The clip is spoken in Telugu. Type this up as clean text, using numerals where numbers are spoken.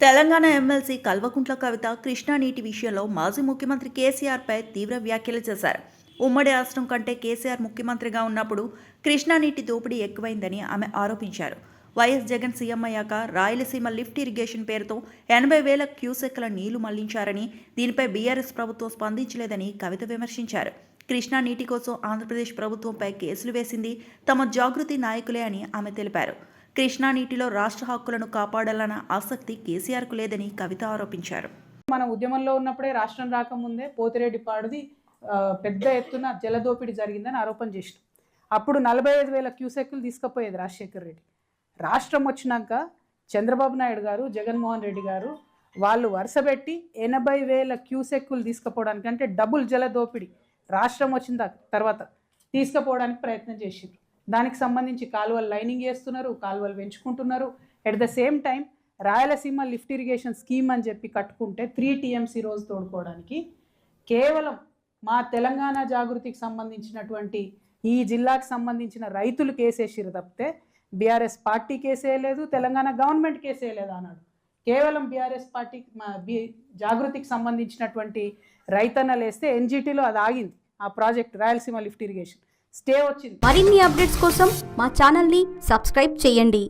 తెలంగాణ ఎమ్మెల్సీ కల్వకుంట్ల కవిత కృష్ణా నీటి విషయంలో మాజీ ముఖ్యమంత్రి కేసీఆర్పై తీవ్ర వ్యాఖ్యలు చేశారు. ఉమ్మడి రాష్ట్రం కంటే కేసీఆర్ ముఖ్యమంత్రిగా ఉన్నప్పుడు కృష్ణా నీటి దోపిడీ ఎక్కువైందని ఆమె ఆరోపించారు. వైఎస్ జగన్ సీఎం అయ్యాక రాయలసీమ లిఫ్ట్ ఇరిగేషన్ పేరుతో 80,000 క్యూసెక్ల నీళ్లు మళ్లించారని, దీనిపై బీఆర్ఎస్ ప్రభుత్వం స్పందించలేదని కవిత విమర్శించారు. కృష్ణా నీటి కోసం ఆంధ్రప్రదేశ్ ప్రభుత్వంపై కేసులు వేసింది తమ జాగృతి నాయకులే అని ఆమె తెలిపారు. కృష్ణా నీటిలో రాష్ట్ర హక్కులను కాపాడాలన్న ఆసక్తి కేసీఆర్కు లేదని కవిత ఆరోపించారు. మన ఉద్యమంలో ఉన్నప్పుడే రాష్ట్రం రాకముందే పోతిరెడ్డిపాడుది పెద్ద ఎత్తున జలదోపిడి జరిగిందని ఆరోపణ చేసిన. అప్పుడు 45,000 క్యూసెక్కులు తీసుకుపోయేది రాజశేఖర రెడ్డి. రాష్ట్రం వచ్చినాక చంద్రబాబు నాయుడు గారు, జగన్మోహన్ రెడ్డి గారు వాళ్ళు వరుసపెట్టి 80,000 క్యూసెక్కులు తీసుకుపోవడానికి, అంటే డబుల్ జలదోపిడి రాష్ట్రం వచ్చిన తర్వాత తీసుకుపోవడానికి ప్రయత్నం చేసిండ్రు. దానికి సంబంధించి కాలువలు లైనింగ్ చేస్తున్నారు, కాలువలు పెంచుకుంటున్నారు. At the same time Rayalaseema lift irrigation scheme అని చెప్పి కట్టుకుంటే 3 TMC రోజు తోడుకోవడానికి కేవలం మా తెలంగాణ జాగృతికి సంబంధించినటువంటి ఈ జిల్లాకు సంబంధించిన రైతులు కేసేసిరు తప్పితే బీఆర్ఎస్ పార్టీ కేసేయలేదు, తెలంగాణ గవర్నమెంట్ కేసేయలేదు అన్నాడు. కేవలం బీఆర్ఎస్ పార్టీ జాగృతికి సంబంధించినటువంటి రైతన్నలు వేస్తే NGTలో అది ఆగింది. ఆ project Rayalaseema lift irrigation stay వచ్చింది. మరిన్ని అప్డేట్స్ కోసం మా ఛానల్ని సబ్స్క్రైబ్ చేయండి.